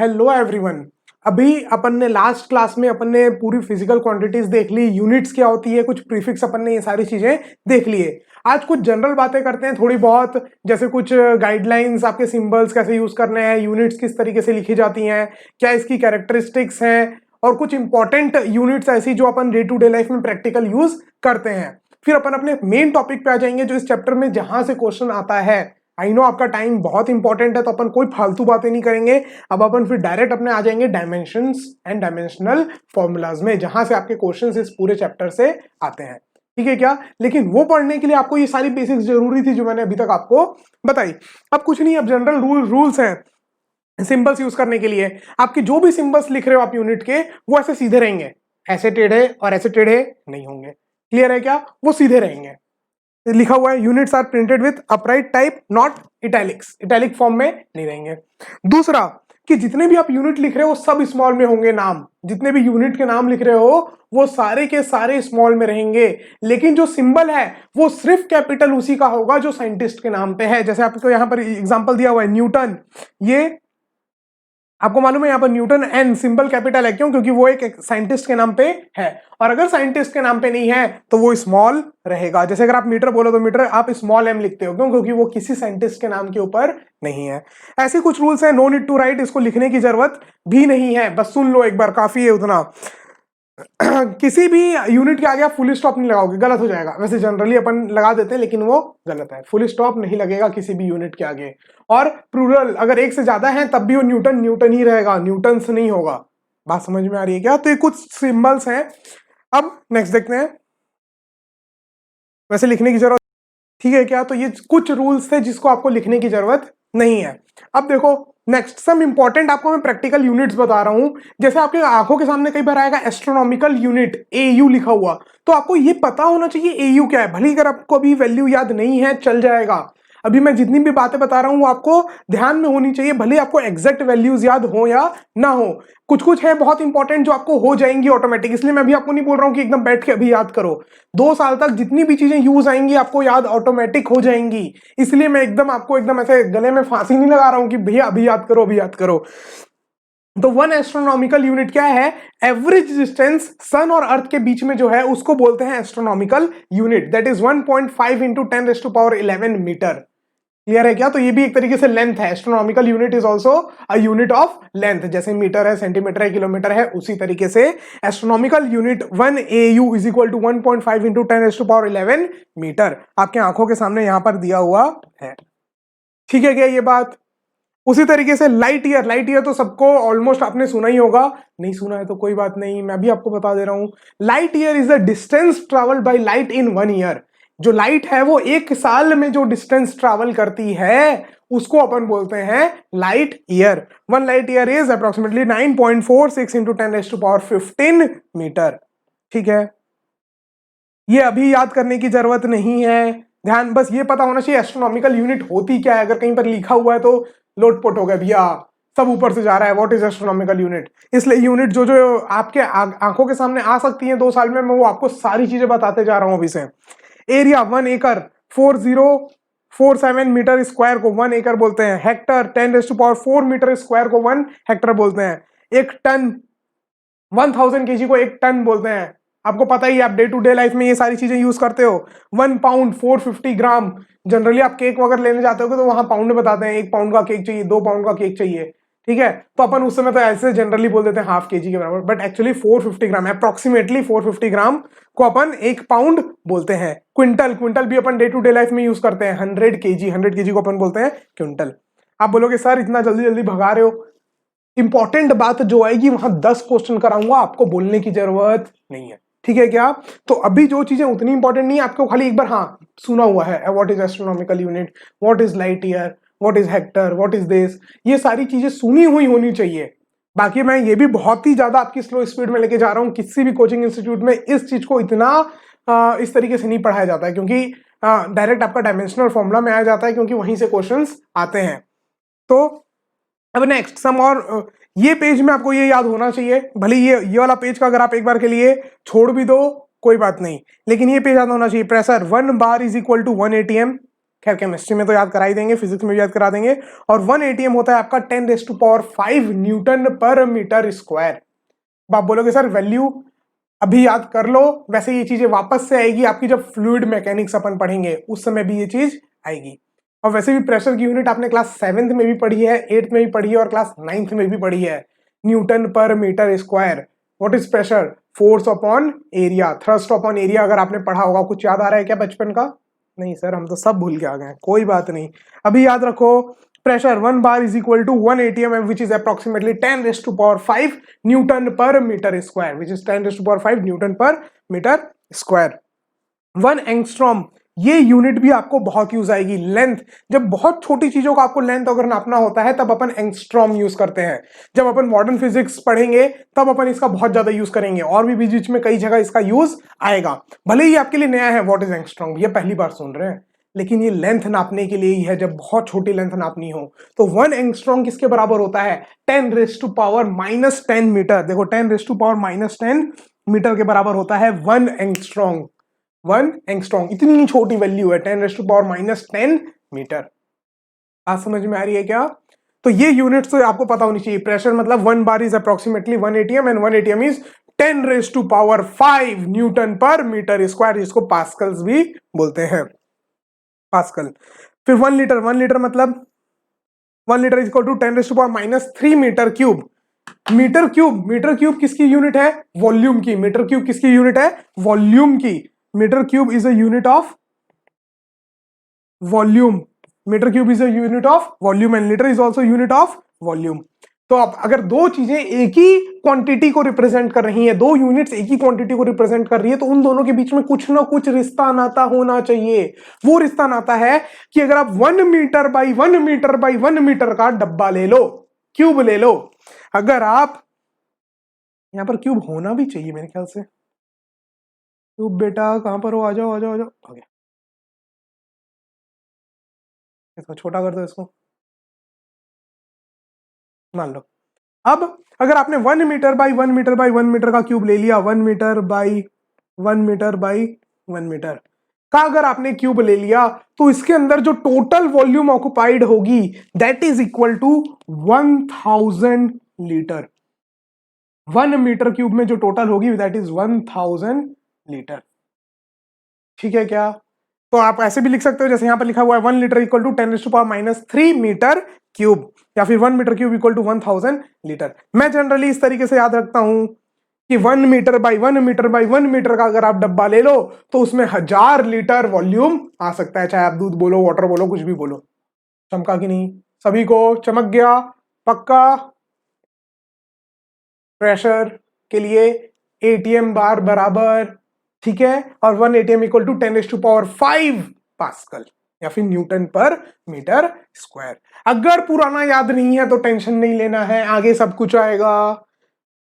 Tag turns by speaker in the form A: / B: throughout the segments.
A: Hello everyone. अभी अपन ने last class में अपन ने पूरी फिजिकल क्वांटिटीज देख ली, यूनिट्स क्या होती है, कुछ प्रीफिक्स अपन ने ये सारी चीजें देख लिए। आज कुछ जनरल बातें करते हैं थोड़ी बहुत, जैसे कुछ गाइडलाइंस, आपके सिंबल्स कैसे यूज करने हैं, यूनिट्स किस तरीके से लिखी जाती हैं, क्या इसकी कैरेक्टरिस्टिक्स हैं, और कुछ इंपॉर्टेंट यूनिट्स ऐसी जो अपन डे टू डे लाइफ में प्रैक्टिकल यूज करते हैं। फिर अपन अपने मेन टॉपिक पे आ जाएंगे जो इस चैप्टर में जहां से क्वेश्चन आता है। आई नो आपका टाइम बहुत इंपॉर्टेंट है, तो अपन कोई फालतू बातें नहीं करेंगे। अब अपन फिर डायरेक्ट अपने आ जाएंगे डायमेंशंस एंड डायमेंशनल फॉर्मूलाज में, जहां से आपके क्वेश्चंस इस पूरे चैप्टर से आते हैं। ठीक है क्या? लेकिन वो पढ़ने के लिए आपको ये सारी बेसिक्स जरूरी थी जो मैंने अभी तक आपको बताई। अब कुछ नहीं, अब जनरल रूल्स हैं सिंबल्स यूज करने के लिए। आपके जो भी सिंबल्स लिख रहे हो आप यूनिट के, वो ऐसे सीधे रहेंगे, ऐसे टेढ़े और ऐसे टेढ़े नहीं होंगे। क्लियर है क्या? वो सीधे रहेंगे। लिखा हुआ है units are printed with upright type, not italics, italic form में नहीं रहेंगे। दूसरा कि जितने भी आप यूनिट लिख रहे हो सब स्मॉल में होंगे नाम, जितने भी यूनिट के नाम लिख रहे हो वो सारे के सारे स्मॉल में रहेंगे, लेकिन जो सिंबल है वो सिर्फ कैपिटल उसी का होगा जो साइंटिस्ट के नाम पे है। जैसे आपको यहां पर एग्जांपल दिया हुआ है न्यूटन, ये आपको मालूम है यहाँ पर न्यूटन एन सिंबल कैपिटल है, क्यों? क्योंकि वो एक साइंटिस्ट के नाम पे है, और अगर साइंटिस्ट के नाम पे नहीं है तो वो स्मॉल रहेगा। जैसे अगर आप मीटर बोलो तो मीटर आप स्मॉल एम लिखते हो, क्यों? क्योंकि वो किसी साइंटिस्ट के नाम के ऊपर नहीं है। ऐसे कुछ रूल्स हैं, नो नीड टू राइट, इसको लिखने की जरूरत भी नहीं है, बस सुन लो एक बार, काफी है उतना। किसी भी यूनिट के आगे आप फुल स्टॉप नहीं लगाओगे, गलत हो जाएगा। वैसे जनरली अपन लगा देते हैं लेकिन वो गलत है, फुल स्टॉप नहीं लगेगा किसी भी यूनिट के आगे। और प्लूरल अगर एक से ज्यादा है तब भी वो न्यूटन न्यूटन ही रहेगा, न्यूटन्स नहीं होगा। बात समझ में आ रही है क्या? तो ये कुछ सिंबल्स हैं। अब नेक्स्ट देखते हैं, वैसे लिखने की जरूरत, ठीक है क्या? तो ये कुछ रूल्स थे जिसको आपको लिखने की जरूरत नहीं है। अब देखो नेक्स्ट, सम इंपॉर्टेंट आपको मैं प्रैक्टिकल यूनिट्स बता रहा हूं। जैसे आपके आंखों के सामने कई बार आएगा एस्ट्रोनॉमिकल यूनिट, एयू लिखा हुआ, तो आपको ये पता होना चाहिए एयू क्या है। भले अगर आपको अभी वैल्यू याद नहीं है चल जाएगा, अभी मैं जितनी भी बातें बता रहा हूं वो आपको ध्यान में होनी चाहिए, भले आपको एग्जैक्ट वैल्यूज याद हो या ना हो। कुछ कुछ है बहुत इंपॉर्टेंट जो आपको हो जाएंगी ऑटोमेटिक, इसलिए मैं भी आपको नहीं बोल रहा हूं कि एकदम बैठ के अभी याद करो। 2 साल तक जितनी भी चीजें यूज आएंगी आपको याद ऑटोमेटिक हो जाएंगी, इसलिए मैं एकदम आपको एकदम ऐसे गले में फांसी नहीं लगा रहा हूं कि भैया अभी याद करो अभी याद करो। तो वन एस्ट्रोनॉमिकल यूनिट क्या है? एवरेज डिस्टेंस सन और अर्थ के बीच में जो है उसको बोलते हैं astronomical unit, that is 1.5 into 10⁻11 metre. Clear है क्या? तो ये भी एक तरीके से लेंथ है। Astronomical unit is also a unit of length, जैसे मीटर है, सेंटीमीटर है, किलोमीटर है, उसी तरीके से astronomical unit 1 AU is equal to 1.5 into 10⁻11 metre आपके आंखों के सामने यहां पर दिया हुआ है। ठीक है क्या ये बात? उसी तरीके से लाइट ईयर, लाइट ईयर तो सबको ऑलमोस्ट आपने सुना ही होगा, नहीं सुना है तो कोई बात नहीं, मैं भी आपको बता दे रहा हूं। Light year is the distance travelled by light in 1 year. जो लाइट है वो 1 साल में जो डिस्टेंस ट्रैवल करती है उसको अपन बोलते हैं light year. 1 light year is approximately 9.46 into 10⁻15 metre. ठीक है, ये अभी याद करने की जरूरत नहीं है, ध्यान बस ये पता होना चाहिए एस्ट्रोनॉमिकल यूनिट होती क्या है। अगर कहीं पर लिखा हुआ है तो लोटपोट हो गया भैया, सब ऊपर से जा रहा है, व्हाट इज एस्ट्रोनॉमिकल यूनिट। इसलिए यूनिट जो जो आपके आंखों के सामने आ सकती है 2 साल में, मैं वो आपको सारी चीजें बताते जा रहा हूं अभी से। एरिया 1 एकड़ 4047 मीटर स्क्वायर को 1 एकड़ बोलते हैं। हेक्टर 10⁻4 मीटर स्क्वायर को 1 हेक्टर बोलते हैं। एक टन 1000 केजी को 1 टन बोलते हैं। आपको पता ही है, आप डे टू डे लाइफ में ये सारी चीजें यूज करते हो। 1 पाउंड 450 ग्राम, जनरली आप केक वगैरह लेने जाते हो तो वहां पाउंड में बताते हैं, 1 पाउंड का केक चाहिए, 2 पाउंड का केक चाहिए। ठीक है, तो अपन उस समय तो ऐसे जनरली बोल देते हैं हाफ केजी के बराबर, बट एक्चुअली 450 ग्राम, अप्रोक्सीमेटली 450 ग्राम को अपन 1 पाउंड बोलते हैं। क्विंटल, क्विंटल भी अपन डे टू डे लाइफ में यूज करते हैं। 100 केजी, 100 केजी को अपन बोलते हैं क्विंटल। आप बोलोगे सर इतना जल्दी जल्दी भगा रहे हो, इंपॉर्टेंट बात जो आएगी वहां 10 क्वेश्चन कराऊंगा, आपको बोलने की जरूरत नहीं है। ठीक है क्या? तो अभी जो चीजें उतनी इंपॉर्टेंट नहीं है, आपको खाली एक बार हाँ सुना हुआ है, what is astronomical unit, what is light year, what is Hector, what is this, ये सारी चीजें सुनी हुई होनी चाहिए। बाकी मैं ये भी बहुत ही ज्यादा आपकी स्लो स्पीड में लेके जा रहा हूँ, किसी भी कोचिंग इंस्टीट्यूट में इस चीज को इतना इस तरीके से नहीं पढ़ाया जाता है, क्योंकि डायरेक्ट आपका डायमेंशनल फॉर्मूला में आ जाता है, क्योंकि वहीं से क्वेश्चंस आते हैं। तो अब नेक्स्ट सम और ये पेज में आपको ये याद होना चाहिए, भले ये वाला पेज का अगर आप एक बार के लिए छोड़ भी दो कोई बात नहीं, लेकिन ये पेज याद होना चाहिए। Pressure 1 bar is equal to 1 ATM। खैर केमिस्ट्री में तो याद करा ही देंगे, फिजिक्स में भी याद करा देंगे। और 1 एटीएम होता है आपका 10⁵ न्यूटन पर मीटर स्क्वायर। आप बोलोगे सर वैल्यू अभी याद कर लो, वैसे ये चीजें वापस से आएगी आपकी जब फ्लूइड मैकेनिक्स अपन पढ़ेंगे, उस समय भी ये चीज आएगी। और वैसे भी प्रेशर की यूनिट आपने क्लास 7th में भी पढ़ी है, 8th में भी पढ़ी है और क्लास 9th में भी पढ़ी है, newton per metre square. What is pressure? Force upon area, thrust upon area. अगर आपने पढ़ा होगा, कुछ याद आ रहा है क्या बचपन का? नहीं सर, हम तो सब भूल के आ गए, कोई बात नहीं। अभी याद रखो, pressure 1 bar is equal to 1 atm which is approximately 10 raised to power 5 newton per meter square, which is 10 raised to power 5 newton per meter square। 1 angstrom, ये यूनिट भी आपको बहुत यूज आएगी। लेंथ, जब बहुत छोटी चीजों का आपको लेंथ अगर नापना होता है तब अपन एंगस्ट्रॉम यूज करते हैं। जब अपन मॉडर्न फिजिक्स पढ़ेंगे तब अपन इसका बहुत ज्यादा यूज करेंगे, और भी बीच बीच में कई जगह इसका यूज आएगा। भले ही आपके लिए नया है व्हाट इज एंगस्ट्रॉम, ये पहली बार सुन रहे हैं, लेकिन ये लेंथ नापने के लिए ही है, जब बहुत छोटी लेंथ नापनी हो। तो 1 एंगस्ट्रॉम किसके बराबर होता है? 10 रेज टू पावर -10 मीटर। देखो 10 रेज टू पावर -10 मीटर के बराबर होता है 1 एंगस्ट्रॉम। 1 एंगस्ट्रॉम, इतनी छोटी वैल्यू है, 10 रेज टू पावर -10 मीटर। बात समझ में आ रही है क्या? तो ये यूनिट्स तो आपको पता होनी चाहिए। प्रेशर मतलब 1 bar is approximately 1 ATM and 1 ATM is 10 raise to power 5 newton per metre square, जिसको पास्कल्स भी बोलते हैं, पास्कल। फिर 1 लीटर, 1 लीटर मतलब 1 litre is equal to 10 raise to power -3 metre cube. Metre cube, metre cube किसकी unit है? Volume की। Metre cube किसकी यूनिट है? वॉल्यूम की। Metre cube is a unit of volume. Metre cube is a unit of volume and litre is also unit of volume. तो अब अगर दो चीजें एक ही क्वांटिटी को रिप्रेजेंट कर रही हैं, दो यूनिट्स एक ही क्वांटिटी को रिप्रेजेंट कर रही है, तो उन दोनों के बीच में कुछ ना कुछ रिश्ता नाता होना चाहिए। वो रिश्ता नाता है कि अगर आप 1 metre by 1 metre by 1 metre का डब्बा ले लो, क्यूब ले लो, अगर आप यहां पर क्यूब होना भी चाहिए मेरे ख्याल से। क्यूब बेटा कहां पर हो? आ जाओ आ जाओ आ जाओ। हो गया, इसको छोटा कर दो, इसको मान लो। अब अगर आपने 1 metre by 1 metre by 1 metre का क्यूब ले लिया, 1 metre by 1 metre by 1 metre का अगर आपने क्यूब ले लिया, तो इसके अंदर जो टोटल वॉल्यूम ऑक्युपाइड होगी that is equal to 1000 litre. 1 metre cube में जो टोटल होगी दैट इज 1000 लीटर। ठीक है क्या? तो आप ऐसे भी लिख सकते हो जैसे यहां पर लिखा हुआ है 1 litre equal to 10 raise to power -3 metre cube, या फिर 1 metre cube equal to 1000 litre. मैं जनरली इस तरीके से याद रखता हूं कि 1 metre by 1 metre by 1 metre का अगर आप डब्बा ले लो तो उसमें 1000 लीटर वॉल्यूम आ सकता है, चाहे आप दूध बोलो, वाटर बोलो, कुछ भी बोलो। चमका कि नहीं? सभी को चमक गया? पक्का? प्रेशर के लिए एटीएम बार बराबर, ठीक है, और 1 ATM equal to 10 raise to power 5 pascal या फिर न्यूटन पर मीटर स्क्वायर। अगर पुराना याद नहीं है तो टेंशन नहीं लेना है, आगे सब कुछ आएगा।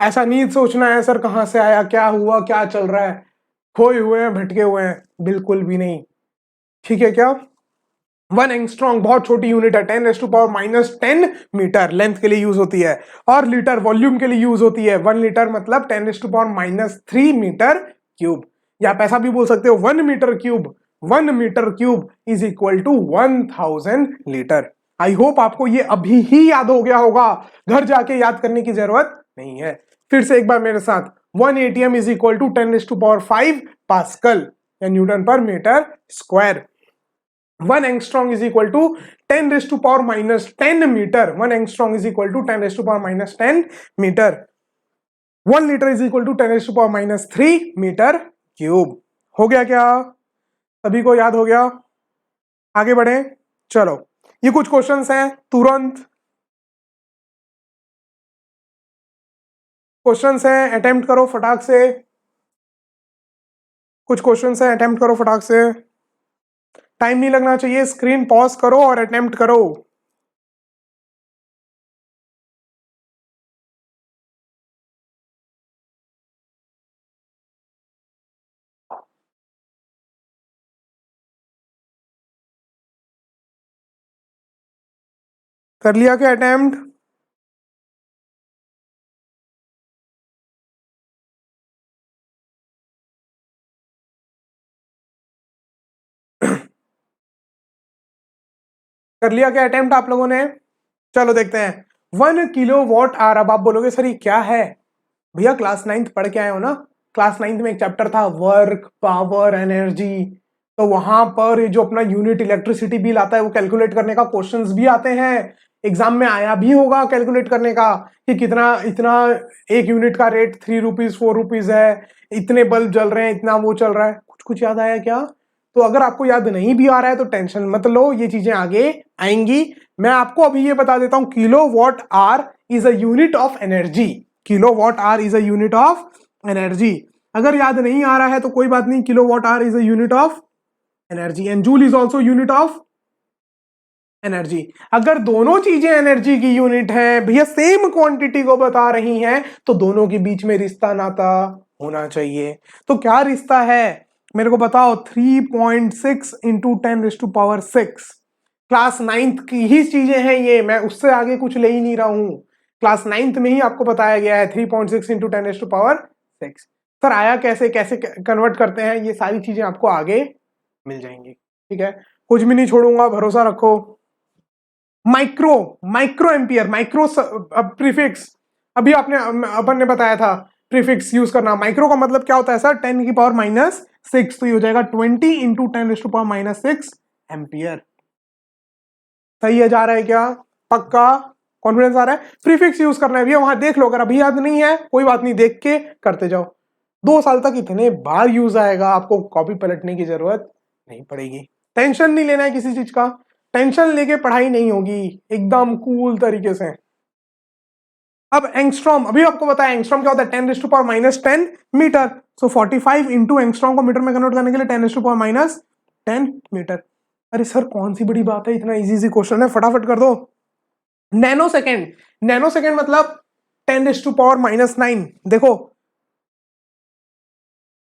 A: ऐसा नहीं सोचना है सर कहां से आया, क्या हुआ, क्या चल रहा है, खोए हुए हैं, भटके हुए हैं, बिल्कुल भी नहीं। ठीक है क्या? 1 एंगस्ट्रॉम बहुत छोटी यूनिट है, 10 raise to power -10 metre length के लिए यूज होती है, और लीटर वॉल्यूम के लिए यूज होती है। 1 लीटर मतलब 10 raise to power -3 metre cube. या आप ऐसा भी बोल सकते हो 1 metre cube, 1 metre cube is equal to 1000 litre. I hope आपको ये अभी ही याद हो गया होगा, घर जाके याद करने की जरूरत नहीं है। फिर से एक बार मेरे साथ, 1 ATM is equal to 10 raise to power 5 pascal या newton per metre square. 1 angstrom is equal to 10 raised to power -10 meter. 1 angstrom is equal to 10 raised to power -10 meter. 1 liter is equal to 10 raised to power -3 metre cube. हो गया क्या? सभी को याद हो गया? आगे बढ़े, चलो ये कुछ क्वेश्चंस हैं, तुरंत क्वेश्चंस हैं, अटेम्प्ट करो फटाक से। कुछ क्वेश्चंस हैं, अटेम्प्ट करो फटाक से, टाइम नहीं लगना चाहिए, स्क्रीन पॉज करो और अटेम्प्ट करो। कर लिया क्या अटेम्प्ट? कर लिया क्या अटेम्प्ट आप लोगों ने? चलो देखते हैं। 1 किलोवाट आवर। अब आप बोलोगे सर ये क्या है? भैया क्लास 9th पढ़ के आए हो ना? क्लास 9th में एक चैप्टर था वर्क पावर एनर्जी, तो वहां पर ये जो अपना यूनिट इलेक्ट्रिसिटी बिल आता है वो कैलकुलेट करने का क्वेश्चंस भी आते हैं। एग्जाम में आया भी होगा कैलकुलेट करने का कि कितना इतना एक यूनिट का रेट 3 रुपीज 4 रुपीज है, इतने बल्ब जल रहे हैं, इतना वो चल रहा है। कुछ कुछ याद आया क्या? तो अगर आपको याद नहीं भी आ रहा है तो टेंशन मत लो, ये चीजें आगे आएंगी। मैं आपको अभी ये बता देता हूं, kilowatt hour is a unit of energy. Kilowatt hour is a unit of energy. अगर याद नहीं आ रहा है तो कोई बात नहीं, kilowatt hour is a unit of energy and joule is also unit of energy. अगर दोनों चीजें एनर्जी की यूनिट है भैया, सेम क्वांटिटी को बता रही हैं, तो दोनों के बीच में रिश्ता नाता होना चाहिए। तो क्या रिश्ता है मेरे को बताओ? 3.6 इंटू 10⁻⁶। क्लास 9th की ही चीजें हैं ये, मैं उससे आगे कुछ ले ही नहीं रहा हूं। क्लास 9th में ही आपको बताया गया है 3.6 इंटू 10⁻⁶। सर आया कैसे, कैसे कन्वर्ट करते हैं, ये सारी चीजें आपको आगे मिल जाएंगी। ठीक है, कुछ भी नहीं छोड़ूंगा, भरोसा रखो। Micro micro ampere, micro prefix, अभी आपने अपन ने बताया था प्रीफिक्स यूज करना। माइक्रो का मतलब क्या होता है सर? 10⁻⁶। तो ये हो जाएगा 20 इंटू 10⁻⁶ एम्पियर। सही है, जा रहा है क्या? पक्का कॉन्फिडेंस आ रहा है? प्रीफिक्स यूज करना है भैया, वहां देख लो। अगर अभी याद नहीं है कोई बात नहीं, देख के करते जाओ। 2 साल तक इतने बार यूज आएगा, आपको कॉपी पलटने की जरूरत नहीं पड़ेगी। टेंशन नहीं लेना है किसी चीज का, टेंशन लेके पढ़ाई नहीं होगी, एकदम कूल तरीके से। अब एंगस्ट्रॉम, अभी आपको बताया एंगस्ट्रॉम क्या होता है? 10⁻⁻10 मीटर। सो 45 इंटू एंगस्ट्रॉम को मीटर में कन्वर्ट करने के लिए 10⁻⁻10 मीटर। अरे सर कौन सी बड़ी बात है, इतना इजी इजी क्वेश्चन है, फटाफट कर दो। नैनो सेकेंड, नैनो सेकेंड मतलब 10⁻⁻9। देखो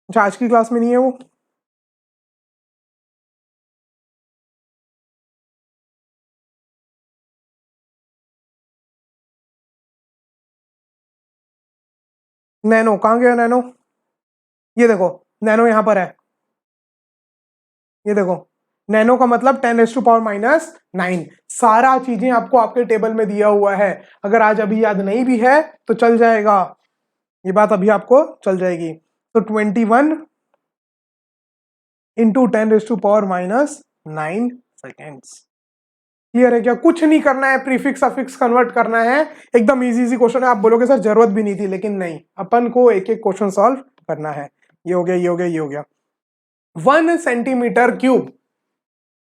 A: अच्छा आज की क्लास में नहीं है वो। नैनो कहां गया नैनो? ये देखो नैनो यहां पर है, ये देखो नैनो का मतलब 10⁻⁻9। सारा चीजें आपको आपके टेबल में दिया हुआ है। अगर आज अभी याद नहीं भी है तो चल जाएगा, ये बात अभी आपको चल जाएगी। तो 21 इंटू 10⁻⁹ सेकेंड्स। क्लियर है क्या? कुछ नहीं करना है, प्रीफिक्स अफिक्स कन्वर्ट करना है, एकदम इजी इजी क्वेश्चन है। आप बोलोगे सर जरूरत भी नहीं थी, लेकिन नहीं, अपन को एक एक क्वेश्चन सॉल्व करना है। ये हो गया, ये हो गया, ये हो गया। 1 सेंटीमीटर क्यूब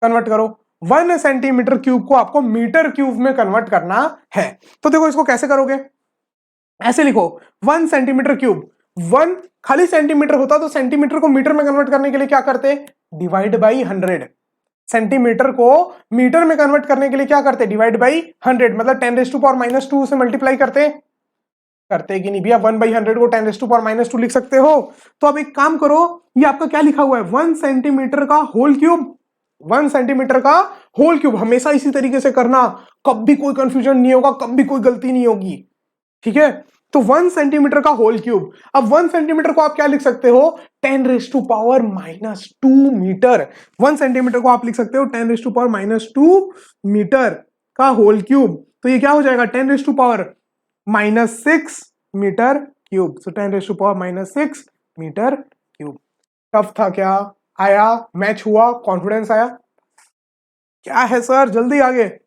A: कन्वर्ट करो। 1 सेंटीमीटर क्यूब को आपको मीटर क्यूब में कन्वर्ट करना है। तो देखो इसको कैसे करोगे, ऐसे लिखो 1 सेंटीमीटर क्यूब। 1 खाली सेंटीमीटर होता तो सेंटीमीटर को मीटर में कन्वर्ट करने के लिए क्या करते? Divide by 100। सेंटीमीटर को मीटर में कन्वर्ट करने के लिए क्या करते? डिवाइड बाई 100, मतलब 10⁻⁻2 से मल्टीप्लाई करते कि नहीं भैया? 1/100 को 10⁻⁻2 लिख सकते हो। तो अब एक काम करो, ये आपका क्या लिखा हुआ है? 1 सेंटीमीटर का होल क्यूब। 1 सेंटीमीटर का होल क्यूब हमेशा इसी तरीके से करना, कभी कोई कंफ्यूजन नहीं होगा, कभी कोई गलती नहीं होगी। ठीक है, तो 1 सेंटीमीटर का होल क्यूब। अब 1 सेंटीमीटर को आप क्या लिख सकते हो? 10⁻⁻2 मीटर। 1 सेंटीमीटर को आप लिख सकते हो 10⁻⁻2 मीटर का होल क्यूब। तो ये क्या हो जाएगा? 10⁻⁻6 मीटर क्यूब। सो 10⁻⁻6 मीटर क्यूब। टफ था क्या? आया, मैच हुआ, कॉन्फिडेंस आया? क्या है सर, जल्दी आगे।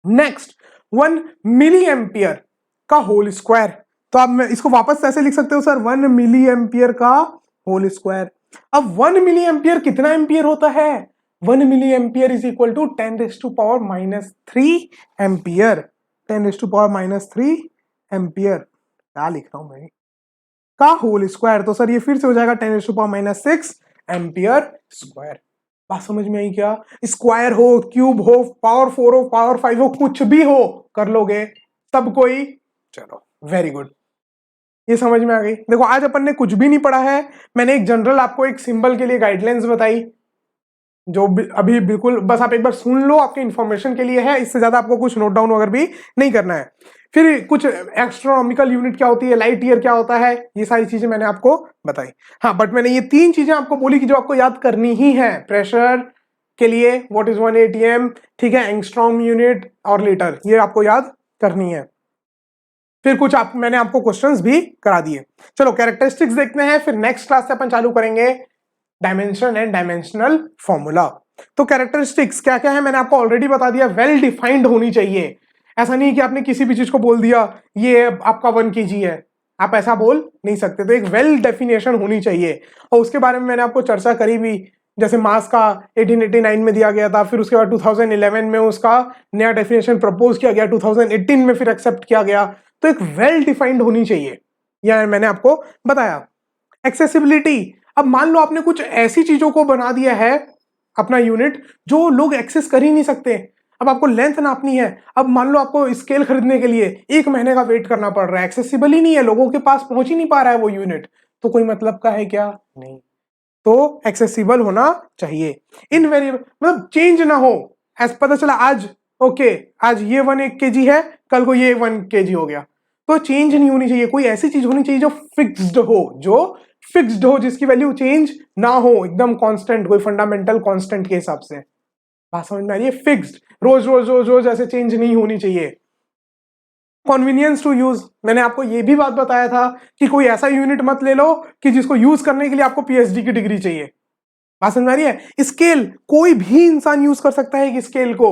A: नेक्स्ट 1 मिली एम्पियर का होल स्क्वायर। तो आप इसको वापस ऐसे लिख सकते हो सर, 1 मिली एम्पियर का होल स्क्वायर। अब 1 मिली एम्पियर कितना एम्पियर होता है? 1 milliampere is equal to 10⁻⁻3 ampere. 10⁻⁻3 ampere क्या लिख रहा हूं मैं, का होल स्क्वायर। तो सर ये फिर से हो जाएगा 10⁻⁻6 एम्पियर स्क्वायर। बात समझ में आई क्या? स्क्वायर हो, क्यूब हो, पावर 4 हो, पावर 5 हो, कुछ भी हो कर लोगे सब कोई। चलो वेरी गुड, ये समझ में आ गई। देखो आज अपन ने कुछ भी नहीं पढ़ा है, मैंने एक जनरल आपको एक सिंबल के लिए गाइडलाइंस बताई, जो अभी बिल्कुल बस आप एक बार सुन लो, आपके इंफॉर्मेशन के लिए है, इससे ज्यादा आपको कुछ नोट डाउन वगैरह भी नहीं करना है। फिर कुछ एस्ट्रोनॉमिकल यूनिट क्या होती है, लाइट ईयर क्या होता है, ये सारी चीजें मैंने आपको बताई। हाँ बट मैंने ये 3 चीजें आपको बोली कि जो आपको याद करनी ही है। प्रेशर, के लिए व्हाट इज 1 ATM, ठीक है, एंगस्ट्रॉम यूनिट और लीटर, ये आपको याद करनी है। फिर कुछ मैंने आपको क्वेश्चंस भी करा दिए। चलो कैरेक्टरिस्टिक्स देखते हैं, फिर नेक्स्ट क्लास से अपन चालू करेंगे डायमेंशन एंड डायमेंशनल फॉर्मूला। तो कैरेक्टरिस्टिक्स क्या क्या है मैंने आपको ऑलरेडी बता दिया, वेल डिफाइंड होनी चाहिए। ऐसा नहीं कि आपने किसी भी चीज को बोल दिया ये आपका 1 kg है, आप ऐसा बोल नहीं सकते। तो एक वेल डेफिनेशन होनी चाहिए, और उसके बारे में मैंने आपको चर्चा करी भी। जैसे मास का 1889 में दिया गया था, फिर उसके बाद 2011 में उसका नया डेफिनेशन प्रपोज किया गया, 2018 में फिर एक्सेप्ट किया गया। तो एक वेल डिफाइंड होनी चाहिए, यह मैंने आपको बताया। एक्सेसिबिलिटी, अब मान लो आपने कुछ ऐसी चीजों को बना दिया है अपना यूनिट जो लोग एक्सेस कर ही नहीं सकते। अब आपको लेंथ नापनी है, अब मान लो आपको स्केल खरीदने के लिए 1 महीने का वेट करना पड़ रहा है, एक्सेसिबल ही नहीं है, लोगों के पास पहुंच ही नहीं पा रहा है वो यूनिट, तो कोई मतलब का है क्या? नहीं। तो एक्सेसिबल होना चाहिए। इनवेरिएबल मतलब चेंज ना हो, ऐसा पता चला आज ओके आज ये 1 kg है, कल को ये 1 kg हो गया, तो चेंज नहीं होनी चाहिए। कोई ऐसी चीज होनी चाहिए जो फिक्स्ड हो, जिसकी वैल्यू चेंज ना हो, एकदम कांस्टेंट, कोई फंडामेंटल कांस्टेंट के हिसाब से। बात समझ में आ रही है? फिक्स्ड, रोज रोज रोज रोज ऐसे चेंज नहीं होनी चाहिए। कॉन्वीनियंस टू यूज, मैंने आपको यह भी बात बताया था कि कोई ऐसा यूनिट मत ले लो कि जिसको यूज करने के लिए आपको PhD की डिग्री चाहिए। बात समझ में आ रही है? स्केल कोई भी इंसान यूज कर सकता है, कि स्केल को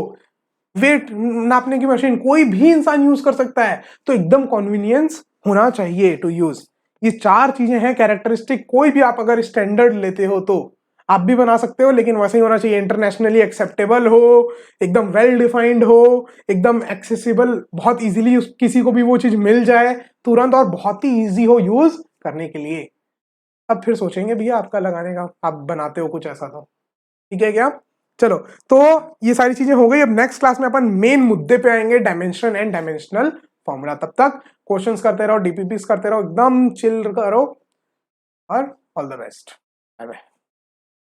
A: वेट नापने की मशीन कोई भी इंसान यूज कर सकता है, तो एकदम कॉन्वीनियंस होना चाहिए टू यूज। ये 4 चीजें हैं कैरेक्टरिस्टिक, कोई भी आप अगर स्टैंडर्ड लेते हो तो आप भी बना सकते हो, लेकिन वैसे ही होना चाहिए, इंटरनेशनली एक्सेप्टेबल हो, एकदम वेल डिफाइंड हो, एकदम एक्सेसिबल, बहुत इजीली किसी को भी वो चीज मिल जाए तुरंत, और बहुत ही इजी हो यूज करने के लिए। अब फिर सोचेंगे भैया आपका लगाने का, आप बनाते हो कुछ ऐसा, तो ठीक है क्या? चलो, तो ये सारी चीजें हो गई। अब नेक्स्ट क्लास में अपन मेन मुद्दे पे आएंगे, डायमेंशन एंड डायमेंशनल फॉर्मूला। तब तक क्वेश्चंस करते रहो, DPPs करते रहो, एकदम चिल करो, और all the best. Bye bye.